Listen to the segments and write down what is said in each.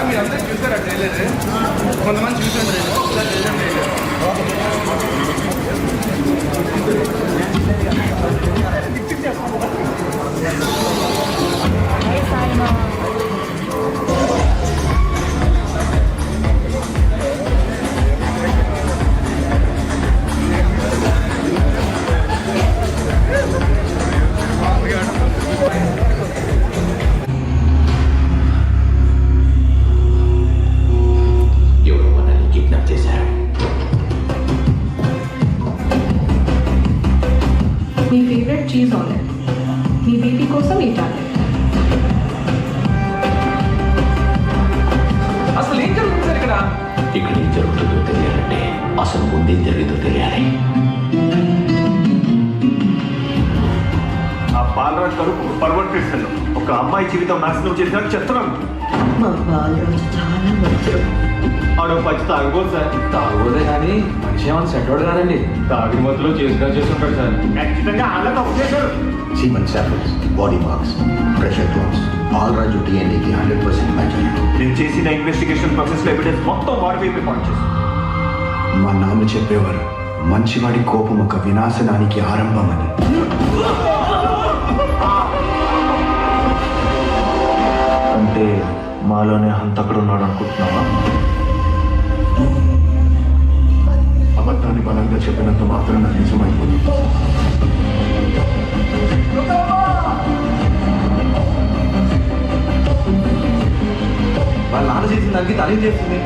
మీరు అందరూ చూసారా ట్రైలర్? కొంతమంది చూసాను ట్రైలర్, ఒకసారి చూసాను మీ ఫేవరెట్ చీజ్ ఆమ్లెట్, మీ బేబీ కోసం ఈ టాబ్లెట్. అసలు ఏం జరుగుతుంది సార్ ఇక్కడ? ఇక్కడ ఏం జరుగుతుందో తెలియాలంటే అసలు ముందేం జరిగిందో తెలియాలి. ఆ బాలరాజ్ గారు పర్వర్టిస్తాను, ఒక అమ్మాయి జీవితం నాశనం చేసిన చెప్తున్నాను. మా బాలరాజు చాలా మంచిది. ఆడ పచ్చి తాగిపోదు సార్. తాగబోదే కానీ మనిషి ఏమైనా సెట్టోడు కాదండి. తాగిన మధ్యలో చేస్తుంటాడు సార్. ఖచ్చితంగా వాళ్ళతో వచ్చేసాడు. Semen samples, body marks, pressure drops, Balaraju డిఎన్ఏకి 100% మ్యాచ్ అయ్యాడు. నేను చేసిన ఇన్వెస్టిగేషన్ ప్రాసెస్ లో ఎవిడెన్స్ మొత్తం బాడీ వైపు పాయింట్ చేశాను. మా నాన్న చెప్పేవారు, మంచివాడి కోపం ఒక వినాశనానికి ఆరంభమని. అంటే మాలోనే హంతకుడు ఉన్నాడు అనుకుంటున్నావా? అబద్ధాన్ని బలంగా చెప్పినంత మాత్రం నాకు నిజమైపోతుంది. వాళ్ళ నాన్న చేసిన దానికి తనేం చేస్తుంది?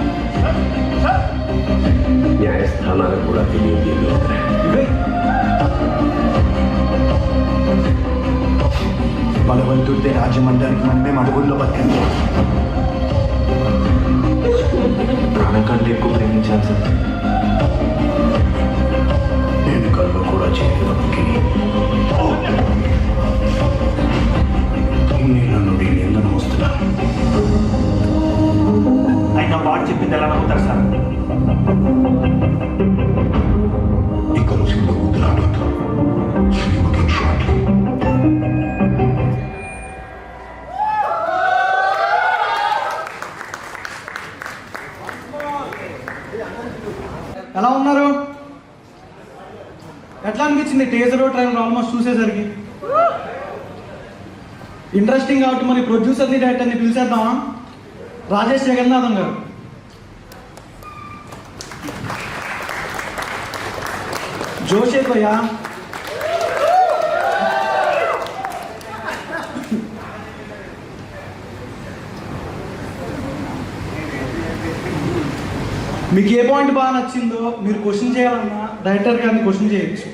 న్యాయస్థానాలకు కూడా తెలియదు. బలవంతుడితే రాజమండ్రికి మనమే అడుగుల్లో బతికింది. ప్రాణం కంటే ఎక్కువ ప్రేమించాను సార్. నేను కళ్ళు కూడా చేయడానికి నేను నిందన వస్తున్నా. అయినా వాడు చెప్పింది ఎలా నమ్ముతారు సార్? ఇక రుచిలో ముద్రాడుతూ శ్రీముఖి షాట్. ఎలా ఉన్నారు? ఎట్లా అనిపించింది టీజర్ ట్రైలర్ ఆల్మోస్ట్ చూసేసరికి? ఇంట్రెస్టింగ్ కాబట్టి మరి ప్రొడ్యూసర్ని డైరెక్టర్ని పిలిచేద్దామా? రాజేష్ జగన్నాథం గారు. జోషే భయ్యా. మీకు ఏ పాయింట్ బాగా నచ్చిందో మీరు క్వశ్చన్ చేయాలన్నా డైరెక్టర్ గారిని క్వశ్చన్ చేయొచ్చు.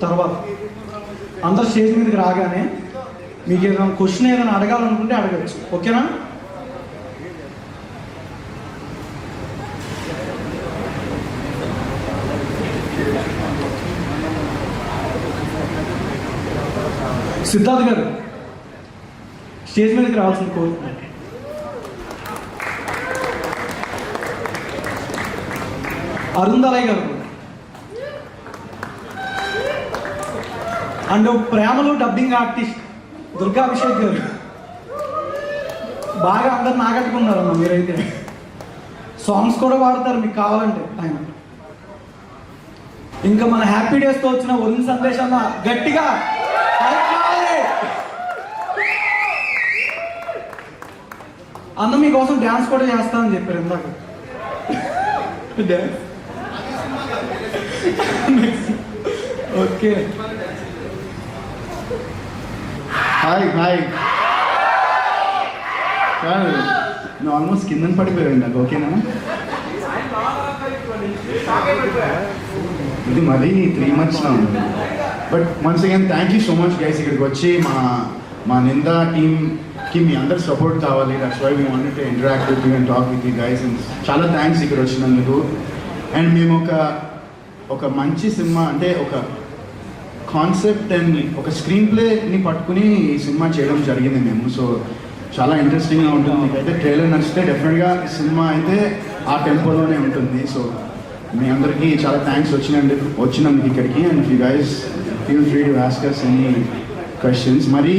తర్వాత అందరు స్టేజ్ మీదకి రాగానే మీకు ఏదైనా క్వశ్చన్ ఏదైనా అడగాలనుకుంటే అడగచ్చు. ఓకేనా? సిద్ధార్థ్ గారు స్టేజ్ మీదకి రావాల్సింది కోరుకుంటున్నాను. అరుంధలయ్య గారు అండ్ ప్రేమలు డబ్బింగ్ ఆర్టిస్ట్ దుర్గాభిషేక్ గారు. బాగా అందరు నాగట్టుకున్నారన్న మీరైతే. సాంగ్స్ కూడా వాడతారు మీకు కావాలంటే ఆయన. ఇంకా మన హ్యాపీ డేస్తో వచ్చిన వరుణ్ సందేశ్ అన్న గట్టిగా అన్న మీకోసం డ్యాన్స్ కూడా చేస్తానని చెప్పారు ఇందాక. Dance okay. Hi hi. నువ్వు ఆల్మోస్ట్ కిందని పడిపోయావు నాకు. ఓకేనా? ఇది మరీ 3 monthsలో ఉంది. But once again thank you so much guys. ఇక్కడికి వచ్చి మా నిందా టీమ్కి మీ అందరు సపోర్ట్ కావాలి. That's why we wanted to interact with you and talk with you guys. And చాలా థ్యాంక్స్ ఇక్కడ వచ్చినందుకు. అండ్ మేము ఒక మంచి సినిమా అంటే ఒక కాన్సెప్ట్ అండ్ ఒక స్క్రీన్ ప్లేని పట్టుకుని ఈ సినిమా చేయడం జరిగింది మేము. సో చాలా ఇంట్రెస్టింగ్గా ఉంటుంది. మీకైతే ట్రైలర్ నచ్చితే డెఫినెట్గా సినిమా అయితే ఆ టెంపోలోనే ఉంటుంది. సో మీ అందరికీ చాలా థ్యాంక్స్ వచ్చినందుకు ఇక్కడికి. And you guys feel free to ask us any questions. మరీ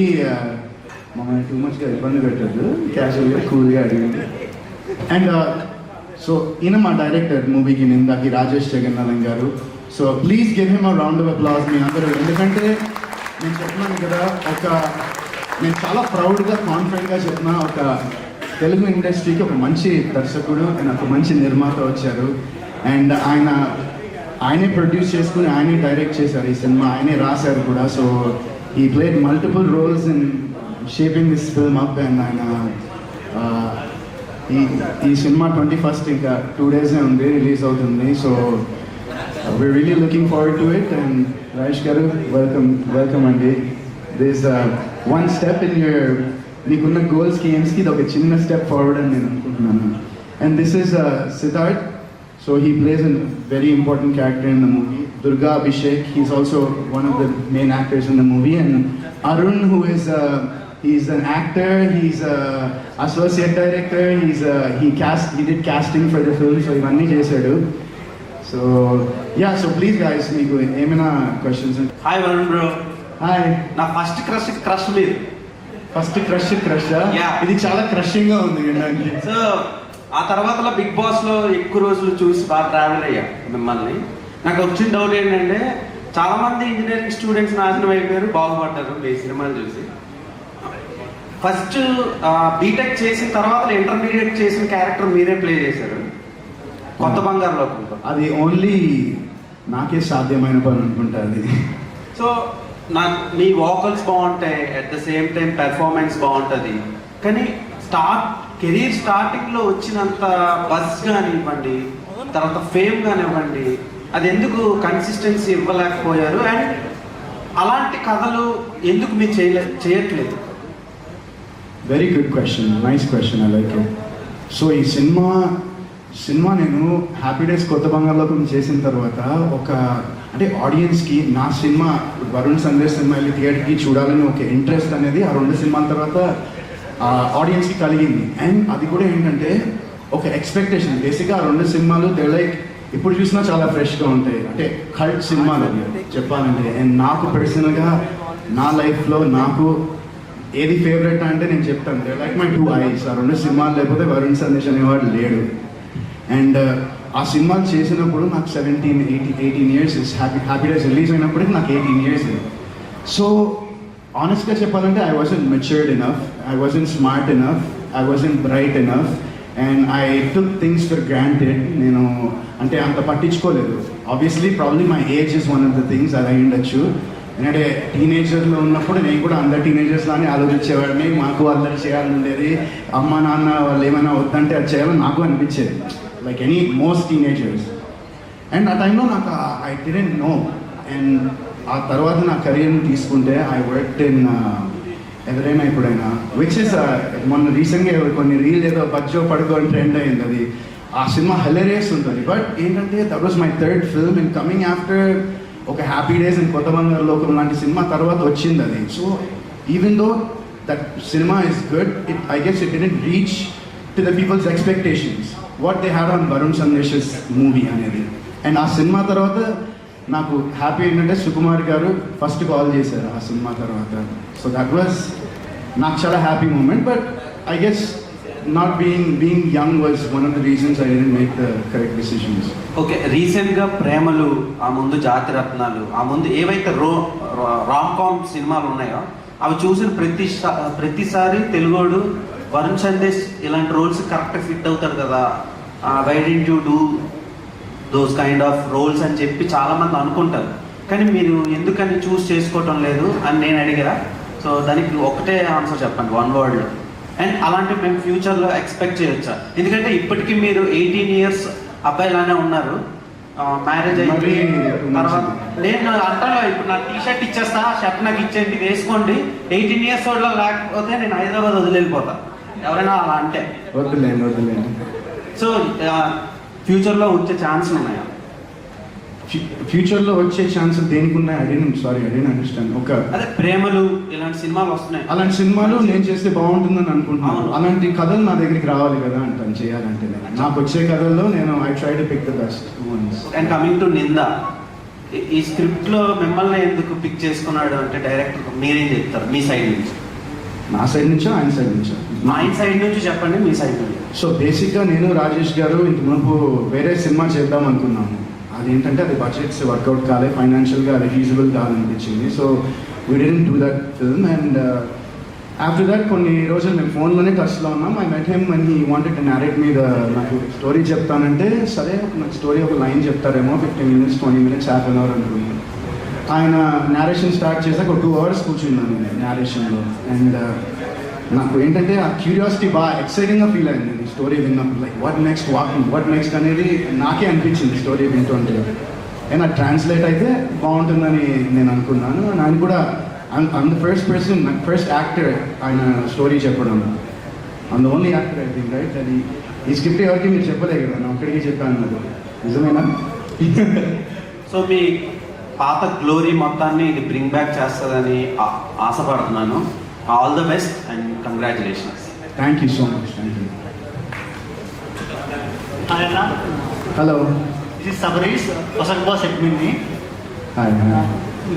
మమ్మల్ని టూ మచ్గా ఇబ్బంది పెట్టద్దు. క్యాజువల్గా కూల్గా అడిగింది. అండ్ సో ఈయన మా డైరెక్టర్ మూవీకి నిందాకి రాజేష్ జగన్నాథం గారు. So please give him a round of applause మీ అందరూ. ఎందుకంటే నేను చెప్తున్నాను కదా, నేను చాలా ప్రౌడ్గా కాన్ఫిడెంట్గా చెప్తున్నా, ఒక తెలుగు ఇండస్ట్రీకి ఒక మంచి దర్శకుడు అండ్ ఒక మంచి నిర్మాత వచ్చారు. అండ్ ఆయనే ప్రొడ్యూస్ చేసుకుని ఆయనే డైరెక్ట్ చేశారు ఈ సినిమా, ఆయనే రాశారు కూడా. సో ఈ played multiple roles in shaping this film up. And ఆయన ఈ సినిమా 21st ఇంకా 2 days ఉంది రిలీజ్ అవుతుంది. So we're really looking forward to it. And Rajesh garu, welcome అండి. There's one step in your మీకున్న గోల్స్ కి AIIMS కి ఇది ఒక చిన్న స్టెప్ ఫార్వర్డ్ అని నేను అనుకుంటున్నాను. And this is Siddharth. So he plays a very important character in the movie. Durga Abhishek, he's also one of the main actors in the movie. And Arun, who is he's an actor, he's a associate director, he did casting for the film, so ivanni chesadu. So yeah, so please guys, meeku emina questions? Hi Varun bro. Hi. Na first crush మీరు. First crush Yeah. ఇది చాలా crushing గా ఉంది వినడానికి. So ఆ తర్వాతలో big boss లో ఎక్కువ రోజులు చూసి బాగా ట్రావెల్ అయ్యా మిమ్మల్ని. నాకు వచ్చిన డౌట్ ఏంటంటే చాలా మంది ఇంజనీరింగ్ స్టూడెంట్స్ నాశనం అయిపోయారు, బాగుపడ్డారు మీ సినిమాలు చూసి. ఫస్ట్ బీటెక్ చేసిన తర్వాత ఇంటర్మీడియట్ చేసిన క్యారెక్టర్ మీరే ప్లే చేశారు కొత్త బంగారు లోకంలో. అది ఓన్లీ నాకే సాధ్యమైన పని అనుకుంటా అది. సో మీ వోకల్స్ బాగుంటాయి, at the same time performance బాగుంటుంది. కానీ కెరీర్ స్టార్టింగ్లో వచ్చినంత బస్ కానివ్వండి, తర్వాత ఫేమ్ కానివ్వండి, అది ఎందుకు కన్సిస్టెన్సీ ఇవ్వలేకపోయారు? అండ్ అలాంటి కథలు ఎందుకు మీరు చేయట్లేదు? Very good question, nice question, I like it. So ఈ సినిమా నేను హ్యాపీ డేస్ కొత్త బంగాళలోకం చేసిన తర్వాత అంటే ఆడియన్స్కి నా సినిమా వరుణ్ సందేశ్ సినిమా వెళ్ళి థియేటర్కి చూడాలని ఒక ఇంట్రెస్ట్ అనేది ఆ 2 సినిమాల తర్వాత ఆడియన్స్కి కలిగింది. అండ్ అది కూడా ఏంటంటే ఒక ఎక్స్పెక్టేషన్. బేసిక్గా ఆ 2 సినిమాలు లైక్ ఇప్పుడు చూసినా చాలా ఫ్రెష్గా ఉంటాయి, అంటే కల్ట్ సినిమాలు అవి చెప్పాలంటే. అండ్ నాకు పర్సనల్గా నా లైఫ్లో నాకు ఏది ఫేవరెట్ అంటే నేను చెప్తాను, లైక్ మై 2 eyes. ఆ 2 సినిమాలు లేకపోతే వరుణ్ సందేశ్ అనేవాడు లేడు. అండ్ ఆ సినిమాలు చేసినప్పుడు నాకు 18 years హ్యాపీ డేస్ రిలీజ్ అయినప్పటికీ నాకు 18 years. సో ఆనెస్ట్గా చెప్పాలంటే I wasn't matured enough, I wasn't smart enough, I wasn't bright enough, and I took things for granted. నేను అంటే అంత పట్టించుకోలేదు. Obviously probably my age is one of the things, అది అయి ఉండొచ్చు. ఎందుకంటే టీనేజర్లో ఉన్నప్పుడు నేను కూడా అందరు టీనేజర్స్ లానే ఆలోచించేవాడిని. మాకు అల్లరి చేయాలని ఉండేది, అమ్మ నాన్న వాళ్ళు ఏమైనా వద్దంటే అది చేయాలని నాకు అనిపించేది, లైక్ మోస్ట్ టీనేజర్స్. అండ్ ఆ టైంలో నాకు ఐ డిడెంట్ నో. అండ్ ఆ తర్వాత నా కెరియర్ని తీసుకుంటే ఐ వర్క్డ్ ఇన్ ఎవరైనా ఇప్పుడైనా, విచ్ ఇస్ మొన్న రీసెంట్గా కొన్ని రీల్ ఏదో బజ్జో పడుకో అని ట్రెండ్ అయింది. అది ఆ సినిమా హెలరియస్ ఉంటుంది. బట్ ఏంటంటే that was my 3rd film and coming after ఒక happy days and Kotha Bangaru Lokam లాంటి సినిమా తర్వాత వచ్చింది అది. So even though that cinema is good, I guess it didn't reach to the people's expectations what they had on Varun Sandesh movie అనేది. And ఆ cinema తర్వాత నాకు happy ఏంటంటే సుకుమార్ గారు ఫస్ట్ కాల్ చేశారు ఆ సినిమా తర్వాత. సో దట్ వాజ్ నాకు చాలా happy moment. But I guess not being young was one of the reasons I didn't make the correct decisions. Okay, రీసెంట్గా ప్రేమలు, ఆ ముందు జాతిరత్నాలు, ఆ ముందు ఏవైతే రామ్ కామ్ సినిమాలు ఉన్నాయో అవి చూసిన ప్రతిసారి తెలుగోడు వరుణ్ సందేశ్ ఇలాంటి రోల్స్ కరెక్ట్ ఫిట్ అవుతాడు కదా, why did you do those kind of roles అని చెప్పి చాలామంది అనుకుంటారు. కానీ మీరు ఎందుకని చూస్ చేసుకోవటం లేదు అని నేను అడిగా. సో దానికి ఒకటే ఆన్సర్ చెప్పండి, 1 word. అండ్ అలాంటివి మేము ఫ్యూచర్లో ఎక్స్పెక్ట్ చేయొచ్చా? ఎందుకంటే ఇప్పటికీ మీరు 18 years అబ్బాయిలానే ఉన్నారు, మ్యారేజ్ అయిపోయి తర్వాత నేను అంటాను ఇప్పుడు నా టీషర్ట్ ఇచ్చేస్తా, షర్ట్ నాకు ఇచ్చేయండి వేసుకోండి, 18 years ఓల్డ్లో లేకపోతే నేను హైదరాబాద్ వదిలేకపోతా ఎవరైనా అలా అంటే. వద్దులేండి. సో ఫ్యూచర్లో వచ్చే ఛాన్స్ ఉన్నాయా? ఫ్యూచర్లో వచ్చే ఛాన్సెస్ దేనికి ఉన్నాయి? I don't understand. అదే ప్రేమలు ఇలాంటి సినిమాలు వస్తున్నాయి, అలాంటి సినిమాలు నేను చేస్తే బాగుంటుందని అనుకుంటున్నాను. అలాంటి కథలు నా దగ్గరికి రావాలి కదా అంటాను చేయాలంటే. నాకు వచ్చే కథల్లో నేను I try to pick the best ones. And coming to Ninda, ఈ స్క్రిప్ట్లో మిమ్మల్ని ఎందుకు పిక్ చేసుకున్నాడు అంటే డైరెక్టర్ మీరేం చెప్తారు మీ సైడ్ నుంచి? నా సైడ్ నుంచో ఆయన సైడ్ నుంచో? మా సైడ్ నుంచి చెప్పండి, మీ సైడ్ నుంచి. సో బేసిక్గా నేను రాజేష్ గారు ఇంత మునుపు వేరే సినిమా చేద్దాం అనుకున్నాము. అదేంటంటే అది బడ్జెట్స్ వర్కౌట్ కాలే, ఫైనాన్షియల్గా అది ఫీజిబుల్ కాదనిపించింది. So we didn't do that film. And after that కొన్ని రోజులు మేము ఫోన్లోనే టచ్లో ఉన్నాం. I met him and he wanted to narrate మీద నాకు స్టోరీ చెప్తానంటే, సరే నాకు స్టోరీ ఒక లైన్ చెప్తారేమో, 15 minutes 20 minutes half an hour అనుకున్నాను. ఆయన నేరేషన్ స్టార్ట్ చేశాక ఒక 2 hours కూర్చున్నాను నేను నేరేషన్లో. అండ్ నాకు ఏంటంటే ఆ క్యూరియాసిటీ బాగా ఎక్సైటింగ్గా ఫీల్ అయింది ఈ స్టోరీ విన్నప్పుడు. లైక్ వాట్ నెక్స్ట్ అనేది నాకే అనిపించింది స్టోరీ వింటుంటే. అండ్ అది ట్రాన్స్లేట్ అయితే బాగుంటుందని నేను అనుకున్నాను. అండ్ ఆయన కూడా I'm the first person, first actor ఆయన స్టోరీ చెప్పడం. I'm the only actor I think, right? అది ఈ స్క్రిప్ట్ ఎవరికి మీరు చెప్పలే కదా, నేను ఒక్కడికి చెప్పాను. అది నిజమేనా? సో మీ పాత గ్లోరీ మొత్తాన్ని ఇది బ్రింగ్ బ్యాక్ చేస్తుందని ఆశపడుతున్నాను. All the best and congratulations. Thank you so much. Thank you. Hello, ఇది సబరీష్ పొసక్బా సెగ్మెంట్ని. హాయ్.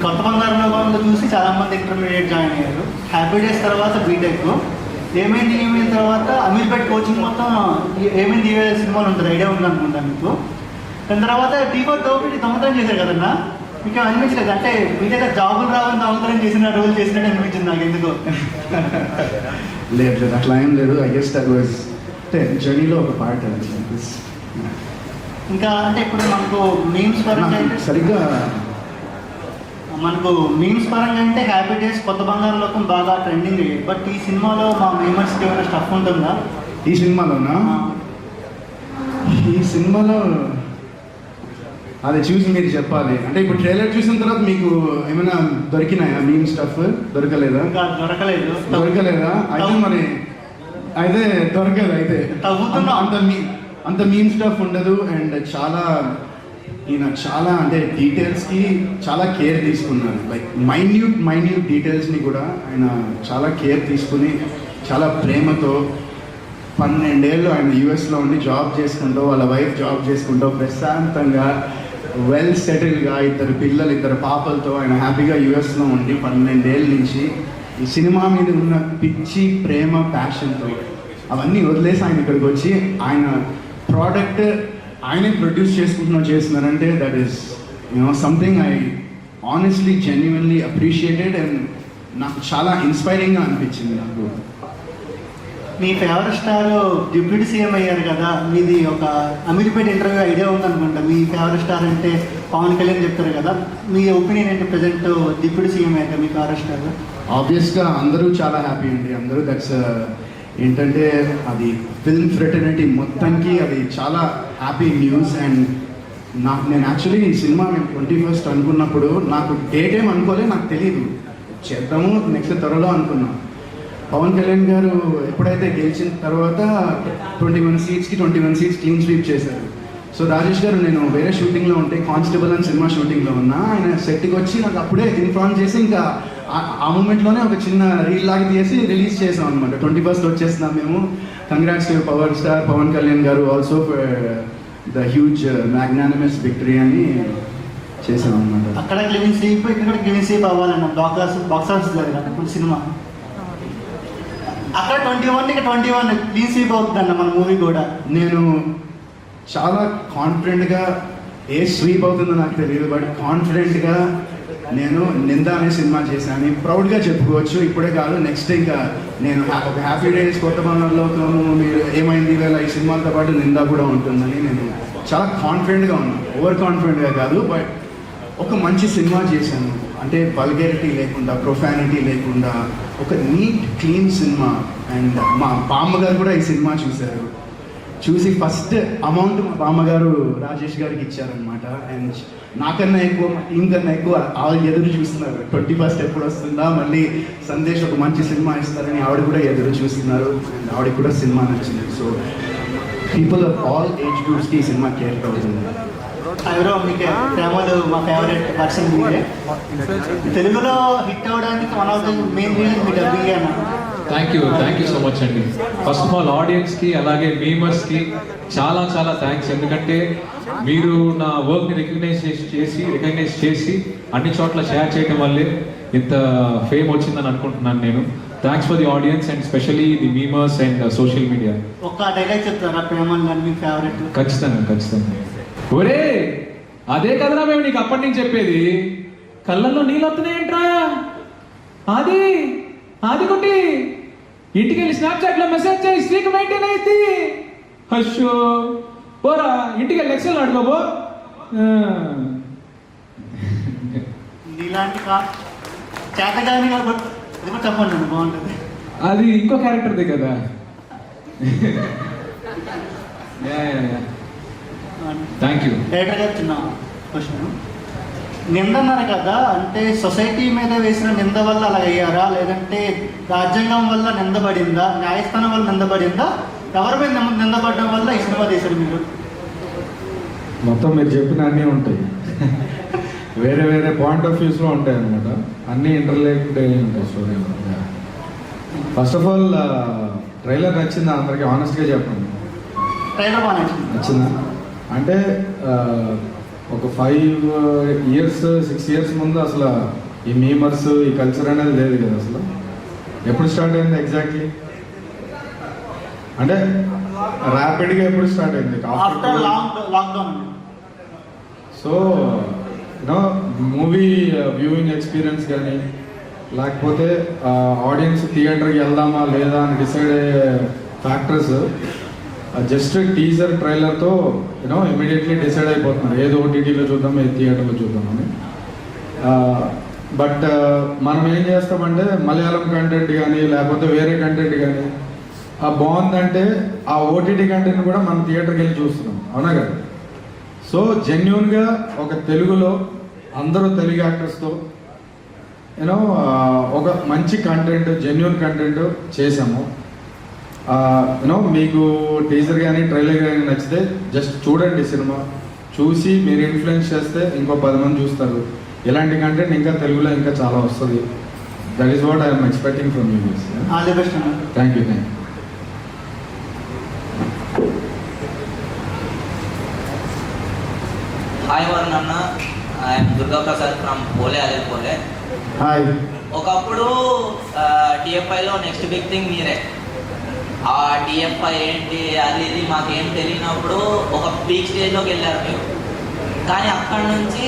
కొత్త బంగారంలో చూసి చాలామంది ఇంటర్మీడియట్ జాయిన్ అయ్యారు. హ్యాపీ డేస్ తర్వాత బీటెక్, ఏమైంది తర్వాత అమీర్పేట్ కోచింగ్ మొత్తం ఏమైంది సినిమాలు ఉంటుంది, ఐడియా ఉంది అనుకుంటాను మీకు. దాని తర్వాత టీవర్ దోపిడి దొంగతనం చేశారు కదన్నా, మీకు అనిపించలేదు? అంటే బీటెక్ జాబులు రావాలని దొంగతనం చేసిన రోల్ చేసినట్టు అనిపించింది నాకు ఎందుకు. లేదు అట్లా ఏం లేదు. ఐ గెస్ దట్ వాజ్ జర్నీలో ఒక పార్ట్. ఇంకా అంటే ఇప్పుడు మనకు మీమ్స్ పరంగా అంటే సరిగ్గా అంటే హ్యాపీ డేస్, కొత్త బంగారు లోకం బాగా ట్రెండింగ్ అయ్యాయి. బట్ ఈ సినిమాలో మా మెంబర్స్కి ఏమైనా స్టఫ్ ఉంటుందా? ఈ సినిమాలోనా? ఈ సినిమాలో అది చూసి మీరు చెప్పాలి. అంటే ఇప్పుడు ట్రైలర్ చూసిన తర్వాత మీకు ఏమైనా దొరికినాయా మీమ్ స్టఫ్? దొరకలేదా? ఇంకా దొరకలేదా? అయితే మరి అయితే దొరకదు. అయితే అంత మీమ్ స్టఫ్ ఉండదు. అండ్ చాలా అంటే డీటెయిల్స్కి చాలా కేర్ తీసుకున్నారు. లైక్ మైన్యూట్ డీటెయిల్స్ని కూడా ఆయన చాలా కేర్ తీసుకుని చాలా ప్రేమతో 12 ఏళ్ళు ఆయన యూఎస్లో ఉండి జాబ్ చేసుకుంటూ, వాళ్ళ వైఫ్ జాబ్ చేసుకుంటూ ప్రశాంతంగా వెల్ సెటిల్గా 2 పిల్లలు 2 పాపలతో ఆయన హ్యాపీగా యూఎస్లో ఉండి 12 ఏళ్ళ నుంచి ఈ సినిమా మీద ఉన్న పిచ్చి ప్రేమ ప్యాషన్తో అవన్నీ వదిలేసి ఆయన ఇక్కడికి వచ్చి ఆయన ప్రోడక్ట్ ఆయనే ప్రొడ్యూస్ చేస్తున్నారంటే that is something I honestly genuinely appreciated. And నాకు చాలా ఇన్స్పైరింగ్గా అనిపించింది. నాకు మీ ఫేవరెట్ స్టార్ డిప్యూటీ సీఎం అయ్యారు కదా, మీది ఒక అమీర్పేట్ ఇంటర్వ్యూ ఐడియా ఉందనుకుంటా. మీ ఫేవరెట్ స్టార్ అంటే పవన్ కళ్యాణ్ చెప్తారు కదా, మీ ఒపీనియన్ ఏంటి? ప్రజెంట్ డిప్యూటీ సీఎం అయ్యాక మీ ఫేవరెట్ స్టార్? ఆబ్వియస్గా అందరూ చాలా హ్యాపీ అండి. అందరూ దట్స్ ఏంటంటే అది ఫిల్మ్ ఫ్రెటర్నిటీ మొత్తానికి అది చాలా హ్యాపీ న్యూస్. అండ్ నేను యాక్చువల్లీ ఈ సినిమా మేము 21st అనుకున్నప్పుడు నాకు డేట్ ఏం అనుకోలేదు, నాకు తెలియదు. చేద్దాము నెక్స్ట్ త్వరలో అనుకున్నాం. పవన్ కళ్యాణ్ గారు ఎప్పుడైతే గెలిచిన తర్వాత 21 సీట్స్కి 21 సీట్స్ క్లీన్ స్వీప్ చేశారు. సో రాజేష్ గారు నేను వేరే షూటింగ్లో ఉంటే కానిస్టేబుల్ అని సినిమా షూటింగ్లో ఉన్నా, ఆయన సెట్కి వచ్చి నాకు అప్పుడే ఇన్ఫార్మ్ చేసి ఇంకా ఆ మూమెంట్లోనే ఒక చిన్న రీల్ లాగా తీసి రిలీజ్ చేసాం అనమాట. 21st వచ్చేస్తున్నాం మేము. Congrats to power star Pawan Kalyan గారు also for the huge magnanimous victory అని చేసాం అనమాట. అక్కడ క్లీన్ స్వీప్, ఇక్కడ క్లీన్ స్వీప్ అవ్వాలన్న బాక్స్ ఆఫీస్ దగ్గర సినిమా. అక్కడ 21 ఇక 21 క్లీన్ స్వీప్ అవుతుందన్న మన మూవీ కూడా. నేను చాలా కాన్ఫిడెంట్గా ఏ స్వీప్ అవుతుందో నాకు తెలియదు, బట్ కాన్ఫిడెంట్గా నేను నింద అనే సినిమా చేశాను. ప్రౌడ్గా చెప్పుకోవచ్చు. ఇప్పుడే కాదు, నెక్స్ట్ ఇంకా నేను ఒక హ్యాపీ డేస్, కొత్త బంగారులోకము, మీరు ఏమైంది ఇవాళ ఈ సినిమాలతో పాటు నింద కూడా ఉంటుందని నేను చాలా కాన్ఫిడెంట్గా ఉన్నాను. ఓవర్ కాన్ఫిడెంట్గా కాదు, బట్ ఒక మంచి సినిమా చేశాను. అంటే వల్గారిటీ లేకుండా, ప్రొఫానిటీ లేకుండా ఒక నీట్ క్లీన్ సినిమా. అండ్ మా బామ్మగారు కూడా ఈ సినిమా చూశారు. చూసి ఫస్ట్ అమౌంట్ మా బామ్మగారు రాజేష్ గారికి ఇచ్చారనమాట. అండ్ నాకన్నా ఎక్కువ, మా టీం కన్నా ఎక్కువ ఆవిడ ఎదురు చూస్తున్నారు. 21st ఎప్పుడు వస్తుందా, మళ్ళీ సందేశ్ ఒక మంచి సినిమా ఇస్తారని ఆవిడ కూడా ఎదురు చూస్తున్నారు. అండ్ ఆవిడకి కూడా సినిమా నచ్చింది. So people of all age గ్రూప్స్కి ఈ సినిమా కేర్ అవుతుంది. ఎవరో మీకు ప్రేమలు మా ఫేవరెట్ పర్సన్ మీరే. తెలుగులో హిట్ అవ్వడానికి one of the main reason me dubbing అన్న. థ్యాంక్ యూ సో మచ్ అండి. ఫస్ట్ ఆఫ్ ఆల్ ఆడియన్స్కి అలాగే మీమర్స్కి చాలా థ్యాంక్స్. ఎందుకంటే మీరు నా వర్క్ని రికగ్నైజ్ చేసి అన్ని చోట్ల షేర్ చేయడం వల్లే ఇంత ఫేమ్ వచ్చిందని అనుకుంటున్నాను నేను. Thanks for the audience and specially the memers and social media. ఒక్క డైలాగ్ చెప్తారా ప్రేమలు అని మీ ఫేవరెట్? ఖచ్చితంగా. ఒరే అదే కదరా మేము నీకు అప్పటి నుంచి చెప్పేది. కళ్ళల్లో నీళ్ళు వస్తున్నాయంట్రా. అది కొట్టి ఇంటికి వెళ్ళి స్నాప్చాట్ లో మెసేజ్ చేయి, స్ట్రీక్ మెయింటైన్ అయింది. అయ్యో పోరా ఇంటికి వెళ్ళి ఎక్సెల్ ఆడుకోబో. ఇలాంటి చేతగాని కాబట్టి అది కూడా చెప్పండి, బాగుంటుంది. అది ఇంకో క్యారెక్టర్దే కదా. Thank you. డైరెక్టర్ గారు చిన్న క్వశ్చన్. నిందన్నారు కదా, అంటే సొసైటీ మీద వేసిన నింద వల్ల అలా అయ్యారా, లేదంటే రాజ్యాంగం వల్ల నిందపడిందా, న్యాయస్థానం వల్ల నిందపడిందా, ఎవరి మీద నిందపడడం వల్ల ఈ సినిమా తీశారు మీరు? మొత్తం మీరు చెప్పిన అన్నీ ఉంటాయి. వేరే వేరే పాయింట్ ఆఫ్ వ్యూస్లో ఉంటాయి అనమాట. అన్నీ ఇంటర్లేటెడ్ అయ్యి ఉంటాయి story. First of all trailer నచ్చిందా అందరికీ? ఆనెస్ట్గా చెప్పండి. ట్రైలర్ బాగా నచ్చిందా? అంటే ఒక 5 years 6 years ముందు అసలు ఈ మీమర్స్ ఈ కల్చర్ అనేది లేదు కదా. అసలు ఎప్పుడు స్టార్ట్ అయింది ఎగ్జాక్ట్లీ? అంటే ర్యాపిడ్గా ఎప్పుడు స్టార్ట్ అయింది? After lockdown. So you know movie viewing experience కానీ, లేకపోతే ఆడియన్స్ థియేటర్కి వెళ్దామా లేదా అని డిసైడ్ అయ్యే ఫ్యాక్టర్స్ జస్ట్ టీజర్ ట్రైలర్తో యూనో ఇమీడియట్లీ డిసైడ్ అయిపోతున్నారు, ఏదో ఓటీటీలో చూద్దాం ఏది థియేటర్లో చూద్దామని. బట్ మనం ఏం చేస్తామంటే మలయాళం కంటెంట్ కానీ లేకపోతే వేరే కంటెంట్ కానీ బాగుందంటే ఆ ఓటీటీ కంటెంట్ కూడా మనం థియేటర్కి వెళ్ళి చూస్తున్నాం, అవునా కదా? సో జెన్యున్గా ఒక తెలుగులో అందరూ తెలుగు యాక్టర్స్తో యూనో ఒక మంచి కంటెంట్, జెన్యున్ కంటెంట్ చేసాము. యూనో మీకు టీజర్ కానీ ట్రైలర్ కానీ నచ్చితే జస్ట్ చూడండి సినిమా. చూసి మీరు ఇన్ఫ్లుయెన్స్ చేస్తే ఇంకో 10 మంది చూస్తారు. ఇలాంటి కంటెంట్ ఇంకా తెలుగులో ఇంకా చాలా వస్తుంది. That is what I'm expecting from you. All the best అన్న. Thank you. హాయ్ వరుణ్ అన్న, ఐఎమ్ దుర్గా ప్రసాద్ ఫ్రమ్ పోలే అదే. హాయ్. ఒకప్పుడు టిఎఫ్ఐలో నెక్స్ట్ బిగ్ థింగ్ మీరే. ఆ టిఎఫ్ఐ ఏంటి అది ఇది మాకేం తెలియనప్పుడు ఒక పీక్ స్టేజ్లోకి వెళ్ళారు మీరు. కానీ అక్కడి నుంచి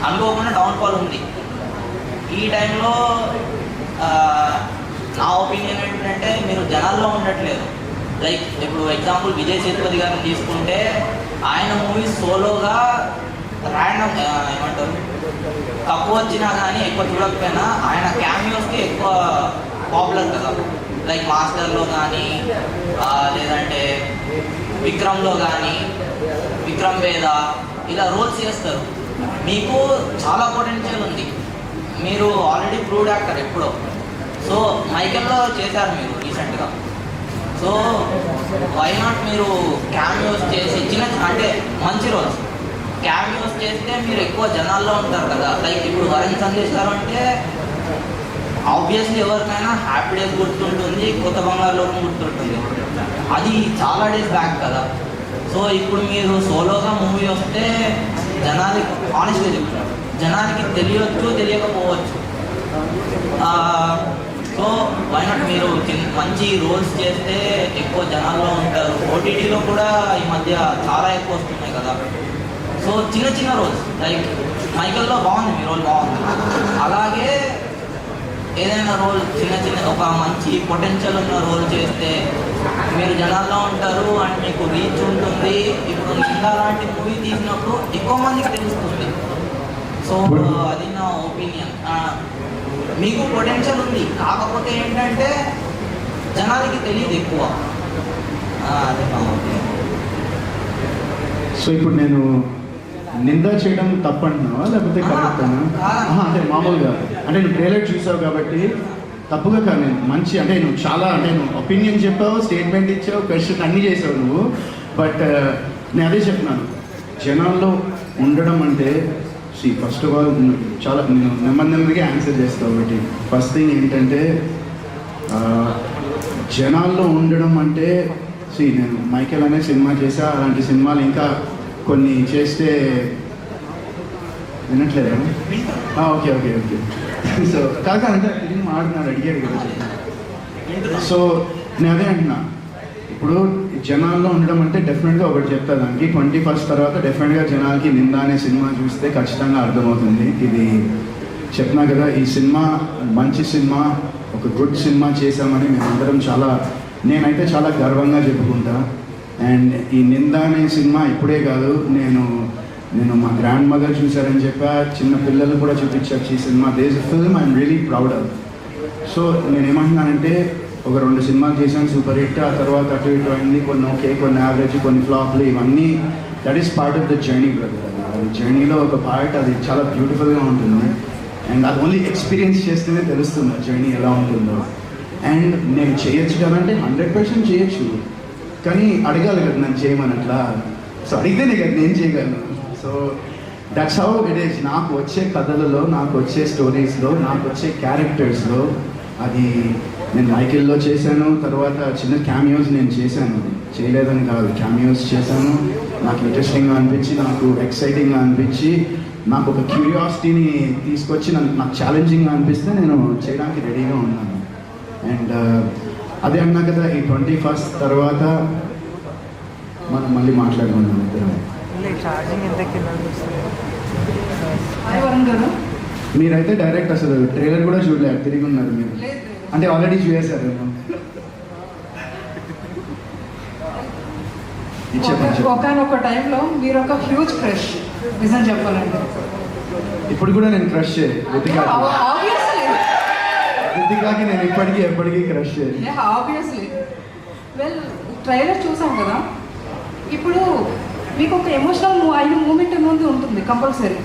అనుకోకుండా డౌన్ఫాల్ ఉంది. ఈ టైంలో నా ఒపీనియన్ ఏంటంటే మీరు జనాల్లో ఉండట్లేదు. లైక్ ఇప్పుడు ఎగ్జాంపుల్ విజయ్ సేతుపతి గారిని తీసుకుంటే ఆయన మూవీస్ సోలోగా ర్యాండమ్ ఏమంటారు తక్కువ వచ్చినా కానీ ఎక్కువ చూడకపోయినా ఆయన క్యామియోస్కి ఎక్కువ పాపులర్ కదా. లైక్ మాస్టర్లో కానీ లేదంటే విక్రమ్లో కానీ, విక్రమ్ వేద ఇలా రోల్స్ చేస్తారు. మీకు చాలా పొటెన్షియల్ ఉంది. మీరు ఆల్రెడీ ప్రూవ్డ్ యాక్టర్ ఎప్పుడో. సో మైకెల్లో చేశారు మీరు రీసెంట్గా. సో వై నాట్ మీరు క్యామియోస్ చేసి చిన్న అంటే మంచి రోల్స్ క్యామియోస్ చేస్తే మీరు ఎక్కువ జనాల్లో ఉంటారు కదా. లైక్ ఇప్పుడు వరుణ్ సందేశ్ గారు అంటే ఆబ్వియస్లీ ఎవరికైనా హ్యాపీ డేస్ గుర్తుంటుంది, కొత్త బంగారులోకం గుర్తుంటుంది. అది చాలా డేస్ బ్యాక్ కదా. సో ఇప్పుడు మీరు సోలోగా మూవీ వస్తే జనానికి ఆనెస్ట్గా చెప్తున్నారు, జనానికి తెలియచ్చు తెలియకపోవచ్చు. సో వై నాట్ మీరు మంచి రోల్స్ చేస్తే ఎక్కువ జనాల్లో ఉంటారు. ఓటీటీలో కూడా ఈ మధ్య చాలా ఎక్కువ వస్తున్నాయి కదా. సో చిన్న చిన్న రోల్స్ లైక్ మైకల్లో బాగుంది, మీ రోల్ బాగుంది. అలాగే ఏదైనా రోల్ చిన్న చిన్న ఒక మంచి పొటెన్షియల్ ఉన్న రోల్ చేస్తే మీరు జనాల్లో ఉంటారు అండ్ మీకు రీచ్ ఉంటుంది. ఇప్పుడు నిందా లాంటి మూవీ తీసినప్పుడు ఎక్కువ మందికి తెలుస్తుంది. సో అది నా ఒపీనియన్. మీకు పొటెన్షియల్ ఉంది, కాకపోతే ఏంటంటే జనాలకి తెలియదు ఎక్కువ. అదే నా ఒపీనియన్. సో ఇప్పుడు నేను నిందా చేయడం తప్పంటున్నావా లేకపోతే కరెక్ట్ అన్నా? అంటే మామూలుగా అంటే నువ్వు ట్రైలర్ చూసావు కాబట్టి తప్పుగా కాదు. నేను మంచి అంటే నువ్వు చాలా అంటే నువ్వు ఒపీనియన్ చెప్పావు, స్టేట్మెంట్ ఇచ్చావు, క్వశ్చన్ అన్నీ చేసావు నువ్వు. బట్ నేను అదే చెప్తున్నాను, జనాల్లో ఉండడం అంటే ఫస్ట్ ఆఫ్ ఆల్ చాలా నేను నెమ్మదిగా ఆన్సర్ చేస్తావు. ఒకటి ఫస్ట్ థింగ్ ఏంటంటే జనాల్లో ఉండడం అంటే నేను మైకేల్ అనే సినిమా చేసా, అలాంటి సినిమాలు ఇంకా కొన్ని చేస్తే వినట్లేదా? Okay okay okay. సో కాక అంటే ఫిలిం ఆడుతున్నాడు, అడిగాడు కదా. సో నేను అదే అంటున్నా, ఇప్పుడు జనాల్లో ఉండడం అంటే డెఫినెట్గా ఒకటి చెప్తా దానికి 21st తర్వాత డెఫినెట్గా జనాలకి నింద అనే సినిమా చూస్తే ఖచ్చితంగా అర్థమవుతుంది. ఇది చెప్పినా కదా, ఈ సినిమా మంచి సినిమా, ఒక గుడ్ సినిమా చేశామని మేమందరం నేనైతే చాలా గర్వంగా చెప్పుకుంటా. అండ్ ఈ నింద అనే సినిమా ఇప్పుడే కాదు, నేను మా గ్రాండ్ మదర్ చూశారని చెప్పా, చిన్న పిల్లలు కూడా చూపించచ్చు ఈ cinema. This a film I'm really proud of. So నేనేమంటున్నానంటే, ఒక 2 సినిమాలు చేశాను సూపర్ హిట్, ఆ తర్వాత అటు ఇటు అయింది, కొన్ని ఓకే, కొన్ని యావరేజ్, కొన్ని ఫ్లాప్లు, ఇవన్నీ that is part of the journey brother. అది జర్నీలో ఒక పార్ట్, అది చాలా బ్యూటిఫుల్గా ఉంటుంది. అండ్ అది ఓన్లీ ఎక్స్పీరియన్స్ చేస్తేనే తెలుస్తుంది ఆ జర్నీ ఎలా ఉంటుందో. అండ్ నేను చేయొచ్చు కదంటే 100% చేయొచ్చు, కానీ అడగాలి కదా నన్ను చేయమని అట్లా. సో అడిగితేనే కదా నేను చేయగలను. So that's how it is. నాకు వచ్చే కథలలో, నాకు వచ్చే స్టోరీస్లో, నాకు వచ్చే క్యారెక్టర్స్లో, అది నేను మైకిల్లో చేశాను, తర్వాత చిన్న క్యామియోస్ నేను చేశాను, చేయలేదని కాదు, క్యామియోస్ చేశాను. నాకు ఇంట్రెస్టింగ్గా అనిపించి, నాకు ఎక్సైటింగ్గా అనిపించి, నాకు ఒక క్యూరియాసిటీని తీసుకొచ్చి నాకు ఛాలెంజింగ్గా అనిపిస్తే నేను చేయడానికి రెడీగా ఉన్నాను. అండ్ అదే అన్నా కదా, ఈ 21st తర్వాత మనం మళ్ళీ మాట్లాడుకుందాం ఇద్దరం. హాయ్ వరుణ్ గారు. మీరైతే డైరెక్ట్ అసలు ట్రైలర్ కూడా చూడలేదు, తిరిగి ఉన్నారు మీరు. అంటే ఆల్రెడీ చూసేశారు. ఒకనొక టైంలో మీరు ఒక హ్యూజ్ క్రష్, నిజం చెప్పాలంటే. ఇప్పుడు కూడా నేను క్రష్ రితికాకి నేను ఎప్పటికీ క్రష్. ఆబ్వియస్లీ. వెల్, ట్రైలర్ చూసాం కదా, ఇప్పుడు మీకు ఒక ఎమోషనల్ అయిన మూమెంట్ అనేది ఉంటుంది కంపల్సరీ,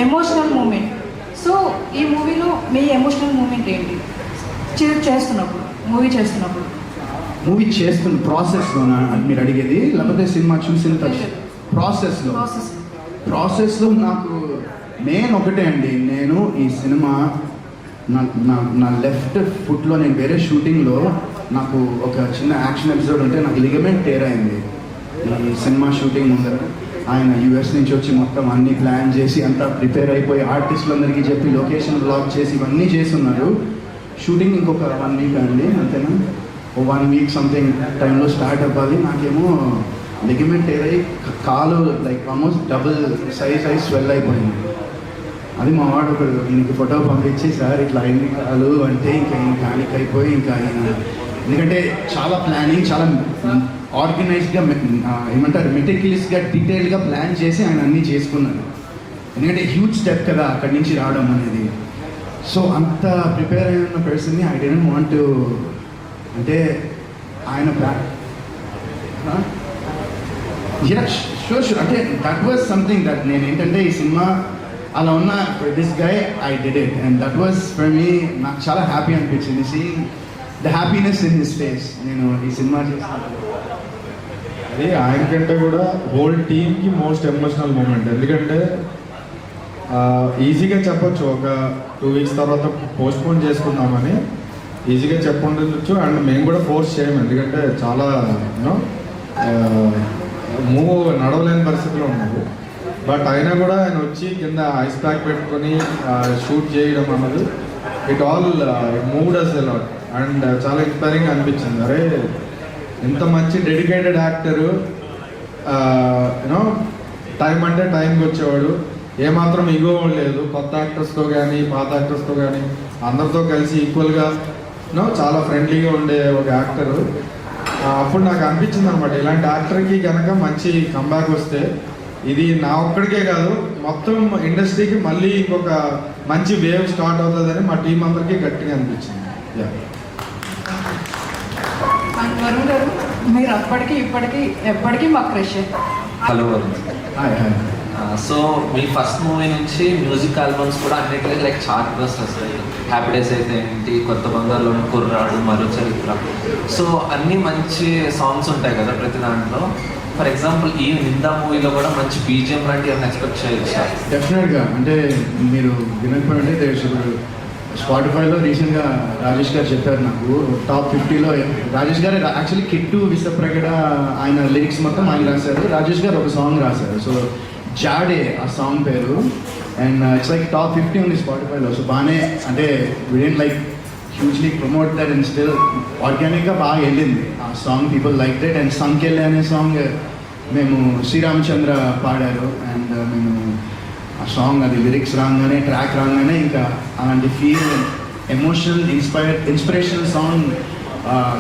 ఎమోషనల్ మూమెంట్. సో ఈ మూవీలో మీ ఎమోషనల్ మూమెంట్ ఏంటి మూవీ చేస్తున్న ప్రాసెస్లోనా మీరు అడిగేది, లేకపోతే సినిమా చూసిన ప్రాసెస్లో నాకు మెయిన్ ఒకటే అండి. నేను ఈ సినిమా నా లెఫ్ట్ ఫుట్లో, నేను వేరే షూటింగ్లో నాకు ఒక చిన్న యాక్షన్ ఎపిసోడ్ ఉంటే నాకు లిగమెంట్ టేర్ అయింది. ఈ సినిమా షూటింగ్ ముందర ఆయన యూఎస్ నుంచి వచ్చి మొత్తం అన్నీ ప్లాన్ చేసి అంతా ప్రిపేర్ అయిపోయి ఆర్టిస్టులందరికీ చెప్పి లొకేషన్ బ్లాక్ చేసి ఇవన్నీ చేస్తున్నారు. షూటింగ్ ఇంకొక 1 వీక్ అండి, అంతేనా, 1 వీక్ సంథింగ్ టైంలో స్టార్ట్ అవ్వాలి. నాకేమో లిగమెంట్ టేర్ అయ్యి కాలు like almost double size swell అయిపోయింది. అది మా వాడు ఒకడు ఇంక ఫోటో పంపించి, సార్ ఇట్లా అయింది కాలు అంటే ఇంకా ప్యానిక్ అయిపోయి, ఇంకా ఎందుకంటే చాలా ప్లానింగ్, చాలా ఆర్గనైజ్డ్గా ఏమంటారు మెటిక్యులస్గా డీటెయిల్గా ప్లాన్ చేసి ఆయన అన్నీ చేసుకున్నారు. ఎందుకంటే హ్యూజ్ స్టెప్ కదా అక్కడి నుంచి రావడం అనేది. సో అంత ప్రిపేర్ అయిన పర్సన్ని ఐ డోంట్ వాంట్ టు, అంటే ఆయన షూర్ అంటే దట్ వాజ్ సంథింగ్ దట్ నేను ఏంటంటే ఈ సినిమా అలా ఉన్న this guy I did it and that was for me. నాకు చాలా హ్యాపీ అనిపించింది seeing the happiness in his face. నేను ఈ సినిమా చేస్తాను, అది ఆయనకంటే కూడా హోల్ టీమ్కి మోస్ట్ ఎమోషనల్ మూమెంట్. ఎందుకంటే ఈజీగా చెప్పొచ్చు, ఒక 2 వీక్స్ తర్వాత పోస్ట్పోన్ చేసుకుందామని ఈజీగా చెప్పుండొచ్చు. అండ్ మేము కూడా ఫోర్స్ చేయము, ఎందుకంటే చాలా యూనో నడవలేని పరిస్థితిలో ఉన్నారు. బట్ అయినా కూడా ఆయన వచ్చి కింద ఐస్ ప్యాక్ పెట్టుకొని షూట్ చేయడం అన్నది it all moved us a lot. And చాలా ఇన్స్పైరింగ్ అనిపించింది. అరే ఇంత మంచి డెడికేటెడ్ యాక్టరు, యూనో టైం అంటే టైంకి వచ్చేవాడు, ఏమాత్రం ఈగో లేదు. కొత్త యాక్టర్స్తో కానీ పాత యాక్టర్స్తో కానీ అందరితో కలిసి ఈక్వల్గా చాలా ఫ్రెండ్లీగా ఉండే ఒక యాక్టరు. అప్పుడు నాకు అనిపించింది అనమాట, ఇలాంటి యాక్టర్కి కనుక మంచి కంబ్యాక్ వస్తే ఇది నా ఒక్కడికే కాదు, మొత్తం ఇండస్ట్రీకి మళ్ళీ ఇంకొక మంచి వేవ్ స్టార్ట్ అవుతుందని మా టీం అందరికీ గట్టిగా అనిపించింది. వరుణ్ గారు, మీరు అప్పటికి ఇప్పటికీ ఎప్పటికీ మా క్రష్. హలో వరుణ్. సో మీ ఫస్ట్ మూవీ నుంచి మ్యూజిక్ ఆల్బమ్స్ కూడా అన్నిటికీ like chart busters, happy days అయితే ఏంటి, కొత్త బంగారులోని కుర్రాడు, మరో చరిత్ర. సో అన్నీ మంచి సాంగ్స్ ఉంటాయి కదా ప్రతి దాంట్లో. ఫర్ ఎగ్జాంపుల్ ఈ నిందా మూవీలో కూడా మంచి బీజిఎం లాంటి ఏమైనా ఎక్స్పెక్ట్ చేయొచ్చా? డెఫినెట్గా. అంటే మీరు వినకపోయింటే ఇప్పుడు స్పాటిఫైలో రీసెంట్గా రాజేష్ గారు చెప్పారు నాకు, టాప్ 50లో రాజేష్ గారు యాక్చువల్లీ కిట్టు విశ్వప్రగడ ఆయన లిరిక్స్ మొత్తం ఆయన రాశారు, రాజేష్ గారు ఒక సాంగ్ రాశారు. సో జాడే ఆ సాంగ్ పేరు. అండ్ ఇట్స్ లైక్ టాప్ 50 ఉంది స్పాటిఫైలో. సో బాగానే, అంటే we didn't like hugely promote that and still ఆర్గానిక్గా బాగా వెళ్ళింది ఆ song. People like that. And సంకెళ్ళి అనే సాంగ్ మేము శ్రీరామచంద్ర పాడారు. అండ్ మేము ఆ సాంగ్ అది లిరిక్స్ రాగానే ట్రాక్ రాగానే ఇంకా అలాంటి feel emotional inspirational song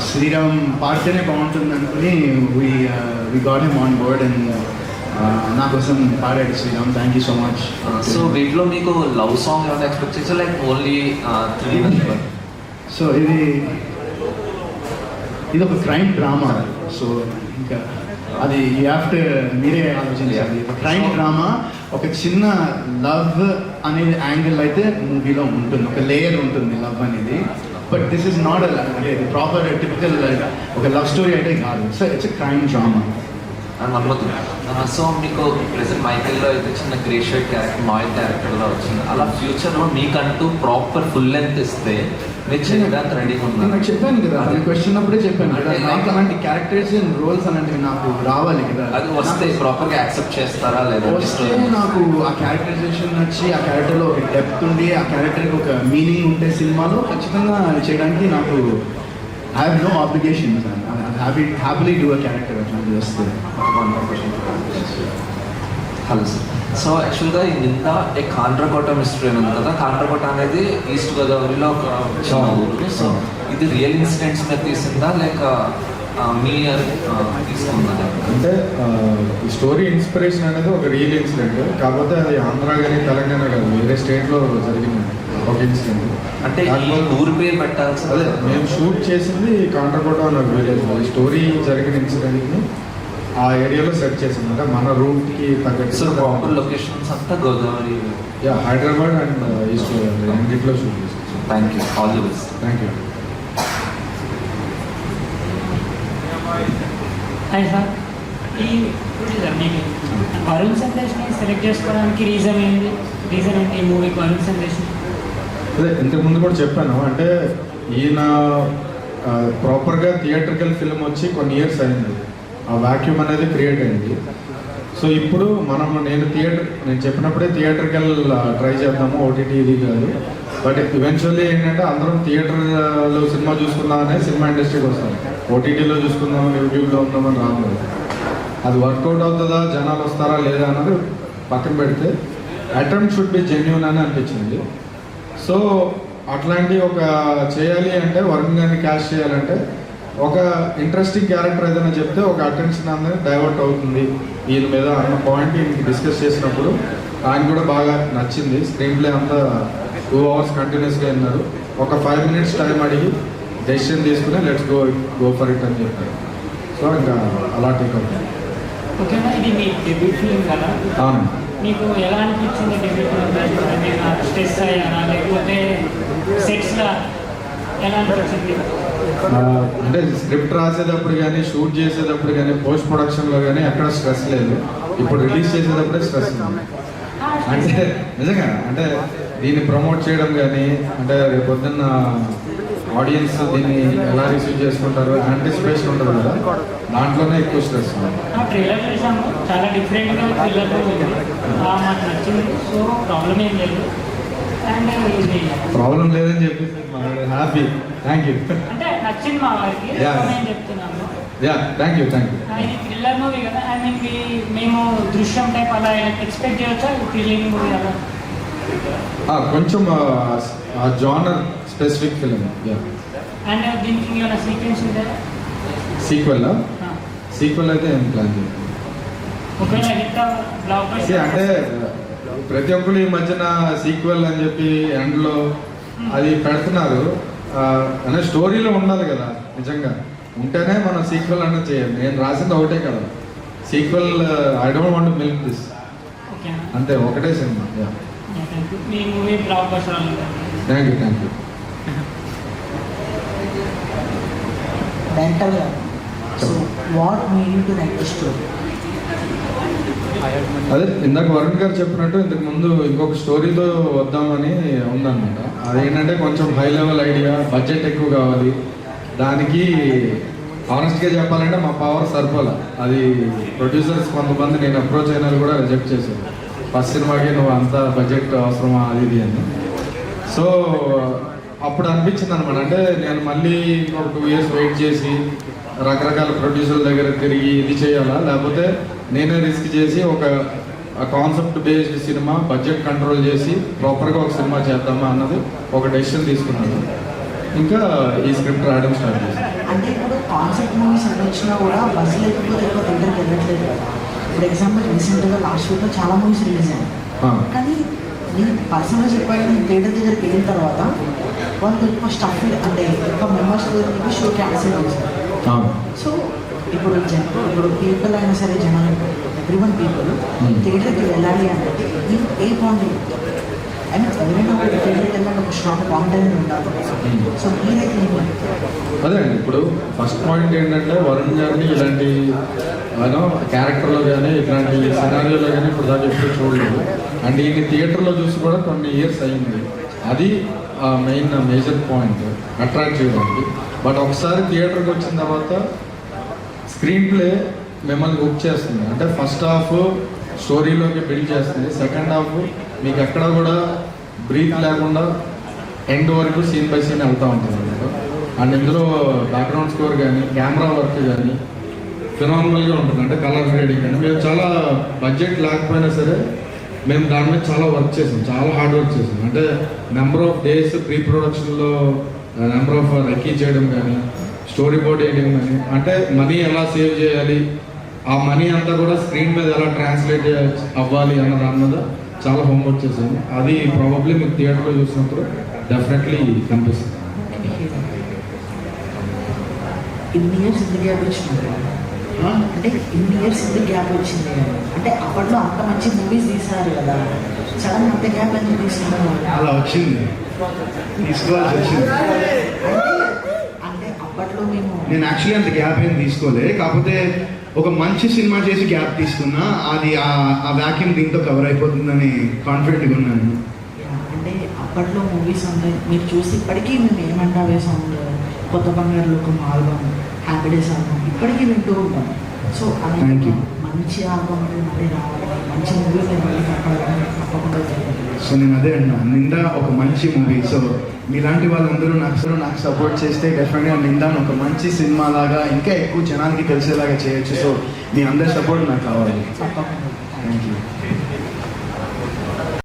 Sriram పాడితేనే బాగుంటుంది అనుకుని we got him on board. And నా కోసం పాడాడు Sriram. Thank you so much. So వీటిలో మీకు లవ్ సాంగ్ ఏమైనా ఎక్స్పెక్ట్ చేసా లైక్ ఓన్లీ 3 మెంబర్? సో ఇది ఒక క్రైమ్ డ్రామా. సో ఇంకా అది ఆఫ్టర్ మీరే ఆలోచించాలి. ఒక క్రైమ్ డ్రామా, ఒక చిన్న లవ్ అనేది యాంగిల్ అయితే మూవీలో ఉంటుంది, ఒక లేయర్ ఉంటుంది లవ్ అనేది. బట్ దిస్ ఇస్ నాట్ అంటే ప్రాపర్ టిపికల్ ఒక లవ్ స్టోరీ అయితే కాదు. So it's crime drama. అని అనుమతి. సో మీకు ప్రెసెంట్ మైకిల్లో అయితే చిన్న గ్రే షేడ్ క్యారెక్టర్, నాయిల్ క్యారెక్టర్లో వచ్చింది. అలా ఫ్యూచర్లో మీకంటూ ప్రాపర్ ఫుల్ లెంత్ ఇస్తే మీరు చేయడానికి రెడీగా ఉన్నారు? నాకు చెప్పాను కదా, నేను క్వశ్చన్ అప్పుడే చెప్పాను కదా, నాకు అలాంటి క్యారెక్టర్స్ అండ్ రోల్స్ అలాంటివి నాకు రావాలి కదా. అది వస్తే ప్రాపర్గా యాక్సెప్ట్ చేస్తారా లేదా? వస్తే నాకు ఆ క్యారెక్టరైజేషన్ నచ్చి ఆ క్యారెక్టర్లో ఒక డెప్త్ ఉండి ఆ క్యారెక్టర్కి ఒక మీనింగ్ ఉంటే సినిమాలో ఖచ్చితంగా చేయడానికి నాకు I have no obligations. Happily do a character అట్లాంటిది వస్తే. Hello sir. సో యాక్చువల్గా ఈ నింద ఏ కాండ్రకోట మిస్టరీ అని ఉంది కదా. కాండ్రకోట అనేది ఈస్ట్ గోదావరిలో ఒక చిన్న ఊరు. సో ఇది రియల్ ఇన్సిడెంట్స్ మీద తీసిందా లేక మీ తీసుకుందా? అంటే ఈ స్టోరీ ఇన్స్పిరేషన్ అనేది ఒక రియల్ ఇన్సిడెంట్, కాకపోతే అది ఆంధ్ర కానీ తెలంగాణ కాదు, వేరే స్టేట్లో జరిగింది ఒక ఇన్సిడెంట్. అంటే ఈ ఊరి పేరు పెట్టాల్సి అదే మేము షూట్ చేసింది కాండ్రకోట అన్న విలేజ్. ఈ స్టోరీ జరిగిన ఇన్సిడెంట్ని ఆ ఏరియాలో సెట్ చేసాం. అంటే మన రూట్కి తగ్గట్టు. సో ప్రాపర్ లొకేషన్స్ అంతా గోదావరి, హైదరాబాద్ అండ్ ఈస్ట్ గోదావరి రెండింటిలో షూట్ చేసాం. Thank you. All the best. Thank you. Hi sir. ఈ మీకు వరుణ్ సందేశ్ని సెలెక్ట్ చేసుకోవడానికి రీజన్ ఏంటి? ఈ మూవీకి వరుణ్ సందేశ్? అదే ఇంతకుముందు కూడా చెప్పాను. అంటే ఈయన ప్రాపర్గా థియేట్రికల్ ఫిల్మ్ వచ్చి కొన్ని ఇయర్స్ అయింది. ఆ వాక్యూమ్ అనేది క్రియేట్ అయింది. సో ఇప్పుడు నేను చెప్పినప్పుడే థియేట్రికల్ ట్రై చేద్దాము, ఓటీటీ ఇది కాదు. బట్ ఈవెన్చువల్లీ ఏంటంటే అందరం థియేటర్లో సినిమా చూసుకుందామనే సినిమా ఇండస్ట్రీకి వస్తాం. ఓటీటీలో చూసుకుందామని, యూట్యూబ్లో ఉందామని రాదు. అది వర్కౌట్ అవుతుందా, జనాలు వస్తారా లేదా అన్నది పక్కన పెడితే అటెంప్ట్ షుడ్ బి జెన్యూన్ అని అనిపించింది. సో అట్లాంటి ఒక చేయాలి అంటే వరుణ్ గారిని క్యాష్ చేయాలంటే ఒక ఇంట్రెస్టింగ్ క్యారెక్టర్ ఏదైనా చెప్తే ఒక అటెన్షన్ అనేది డైవర్ట్ అవుతుంది ఈయన మీద అన్న పాయింట్ ఈయనకి డిస్కస్ చేసినప్పుడు ఆయన కూడా బాగా నచ్చింది. స్క్రీన్ ప్లే అంతా 2 hours కంటిన్యూస్గా విన్నారు. ఒక 5 minutes టైం అడిగి డెసిషన్ తీసుకుని లెట్స్ గో ఫర్ ఇట్ అని చెప్పారు. సో ఇంకా అలా టేక్ అవుతుంది. ఓకేనా? ఇది మీ డెబ్యూట్ ఫిల్మ్ కదా? అవును. మీకు ఎలా అనిపించింది డెబ్యూట్ ఫిల్మ్? స్ట్రెస్ అయ్యారా లేకపోతే సెట్స్లో ఎలా అనిపించింది? అంటే స్క్రిప్ట్ రాసేటప్పుడు కానీ, షూట్ చేసేటప్పుడు కానీ, పోస్ట్ ప్రొడక్షన్లో కానీ ఎక్కడ స్ట్రెస్ లేదు. ఇప్పుడు రిలీజ్ చేసేటప్పుడే స్ట్రెస్ ఉంది. అంటే నిజంగా అంటే దీన్ని ప్రమోట్ చేయడం కానీ, అంటే రేపు పొద్దున్న ఆడియన్స్ దీన్ని ఎలా రిసీవ్ చేసుకుంటారు యాంటిసిపేషన్ ఉంటుంది కదా, దాంట్లోనే ఎక్కువ స్ట్రెస్ ఉంది. ట్రైలర్ చేసాము, చాలా డిఫరెంట్గా ట్రైలర్ ఉంది, మాకు నచ్చింది. సో ప్రాబ్లం ఏం లేదు. అండ్ ఇది ప్రాబ్లం లేదని చెప్పి హ్యాపీ. Thank you. అంటే నచ్చింది మా వారికి, నేను చెప్తున్నాను. Thank you. ఇది థ్రిల్లర్ మూవీ కదా. ఐ మీన్ మేము దృశ్యం టైప్ అలా ఎక్స్పెక్ట్ చేయొచ్చా? థ్రిల్లింగ్ మూవీ అలా కొంచెం జానర్ స్పెసిఫిక్ ఫిల్మ్. అండ్ దీనికి ఏమైనా సీక్వెన్స్ ఉందా? సీక్వెల్ అయితే ఏం ప్లాన్ చేయాలి. ఒకవేళ హిట్ బ్లాక్ బస్టర్ అంటే ప్రతి ఒక్కరు ఈ మధ్యన సీక్వెల్ అని చెప్పి ఎండ్లో అది పెడుతున్నారు. అనే స్టోరీలో ఉండాలి కదా, నిజంగా ఉంటేనే మనం సీక్వెల్ అనేది చేయాలి. నేను రాసింది ఒకటే కదా sequel. I don't want milk this. అంతే, ఒకటే సినిమా. మీ movie blockbuster. Thank you. మెంటల్గా what made you to write the story? అదే ఇందాక వరుణ్ గారు చెప్పినట్టు ఇంతకు ముందు ఇంకొక స్టోరీతో వద్దామని ఉందన్నమాట. అదేంటంటే కొంచెం హై లెవెల్ ఐడియా, బడ్జెట్ ఎక్కువ కావాలి. దానికి ఆనెస్ట్గా చెప్పాలంటే మా పవర్ సరిపోలే. అది ప్రొడ్యూసర్స్ కొంతమంది నేను అప్రోచ్ అయినా కూడా రిజెక్ట్ చేశాను. ఫస్ట్ సినిమాకి నువ్వు అంత బడ్జెట్ అవసరమా అది ఇది అని. సో అప్పుడు అనిపించింది అనమాట. అంటే నేను మళ్ళీ ఇంకొక 2 years వెయిట్ చేసి రకరకాల ప్రొడ్యూసర్ల దగ్గర తిరిగి ఇది చేయాలా, లేకపోతే నేనే రిస్క్ చేసి ఒక concept based cinema budget control చేసి ప్రాపర్గా ఒక సినిమా చేద్దామా అన్నది ఒక డెసిషన్ తీసుకున్నాను. ఇంకా ఈ స్క్రిప్ట్ రాయడం స్టార్ట్ చేశాను. అంటే ఇప్పుడు కాన్సెప్ట్ మూవీస్ అని వచ్చినా కూడా బస్ లేకపోతే ఎక్కువ థియేటర్కి వెళ్ళట్లేదు కదా. ఇప్పుడు ఎగ్జాంపుల్ రీసెంట్గా లాస్ట్ వీక్లో చాలా మూవీస్ రిలీజ్ అయ్యాయి. కానీ నేను పర్సనల్గా చెప్పాలి, నేను థియేటర్ దగ్గరికి వెళ్ళిన తర్వాత వాళ్ళు ఎక్కువ స్టఫ్ అంటే ఎక్కువ మెంబర్స్ దగ్గరికి షో క్యాన్సిల్ చేశారు. సో ఇప్పుడు ఇప్పుడు పీపుల్ అయినా సరే జనాలు ఎవ్రీవన్ పీపుల్ థియేటర్కి వెళ్ళాలి అంటే ఏ పాయింట్ అండ్ ఎవరైనా ఒక థియేటర్కి వెళ్ళాలి ఒక స్ట్రాంగ్ పాయింట్ అనేది ఉండాలి. సో మీరైతే అదే అండి, ఇప్పుడు ఫస్ట్ పాయింట్ ఏంటంటే వరుణ్ గారిని ఇలాంటి క్యారెక్టర్లో కానీ ఇట్లాంటి సినారియోలో కానీ ఇప్పుడు దాకా ఎప్పుడు చూడలేదు. అండ్ ఈ థియేటర్లో చూసి కూడా కొన్ని ఇయర్స్ అయింది. అది మెయిన్ మేజర్ పాయింట్ అట్రాక్ట్ చేయడానికి. బట్ ఒకసారి థియేటర్కి వచ్చిన తర్వాత స్క్రీన్ ప్లే మిమ్మల్ని బుక్ చేస్తుంది. అంటే ఫస్ట్ హాఫ్ స్టోరీలోకి బిల్డ్ చేస్తుంది, సెకండ్ హాఫ్ మీకు ఎక్కడ కూడా బ్రీత్ లేకుండా ఎండ్ వరకు సీన్ బై సీన్ వెళ్తూ ఉంటుంది అన్నమాట. అండ్ ఇందులో బ్యాక్గ్రౌండ్ స్కోర్ కానీ కెమెరా వర్క్ కానీ ఫినామినల్గా ఉంటుంది. అంటే కలర్ గ్రేడింగ్ కానీ మేము చాలా బడ్జెట్ లేకపోయినా సరే మేము దాని మీద చాలా వర్క్ చేసాం, చాలా హార్డ్ వర్క్ చేసాం. అంటే నెంబర్ ఆఫ్ డేస్ ప్రీ ప్రొడక్షన్లో నెంబర్ ఆఫ్ రెక్కీ చేయడం కానీ స్టోరీ బోర్డ్ వేయడం కానీ, అంటే మనీ ఎలా సేవ్ చేయాలి, ఆ మనీ అంతా కూడా స్క్రీన్ మీద ఎలా ట్రాన్స్లేట్ అవ్వాలి అన్న దాని మీద చాలా హోంవర్క్ చేశాను. అది ప్రాబబ్లీ మీకు థియేటర్లో చూసినప్పుడు డెఫినెట్లీ కనిపిస్తుంది. ఇన్ని ఇయర్స్ ఇంత గ్యాప్ వచ్చింది అంటే ఇన్ని ఇయర్స్ ఇంత గ్యాప్ వచ్చింది అంటే అప్పట్లో అంత మంచి మూవీస్ తీసారు కదా, సడన్ అంత గ్యాప్ ఎందుకు తీసుకున్నారు? అలా వచ్చింది, తీసుకోవాల్సి వచ్చింది. అంటే అప్పట్లో మేము నేను యాక్చువల్లీ అంత గ్యాప్ ఏం తీసుకోలే, కాకపోతే ఒక మంచి సినిమా చేసి గ్యాప్ తీసుకున్నా అది ఆ వ్యాక్యూమ్ దీంతో కవర్ అయిపోతుందని కాన్ఫిడెంట్గా ఉన్నాను. అంటే అప్పట్లో మూవీస్ ఉన్నాయి మీరు చూసి ఇప్పటికీ మేము ఏమంటావే సాంగ్, కొత్త బంగారు లోకం ఆల్బమ్, హ్యాపీ డేస్ ఆల్బమ్ ఇప్పటికీ వింటూ ఉంటాం. సో అలాంటి మంచి ఆల్బమ్ మళ్ళీ రావాలి, మంచి మూవీ మళ్ళీ కనపడాలని తప్పకుండా జరుగుతుంది. సో నేను అదే అన్నా, నింద ఒక మంచి మూవీ. సో మీలాంటి వాళ్ళందరూ నాకు సపోర్ట్ చేస్తే డెఫినెట్గా నిందాను ఒక మంచి సినిమా లాగా ఇంకా ఎక్కువ జనానికి తెలిసేలాగా చేయొచ్చు. సో మీ అందరి సపోర్ట్ నాకు కావాలి. తప్పకుండా. Thank you.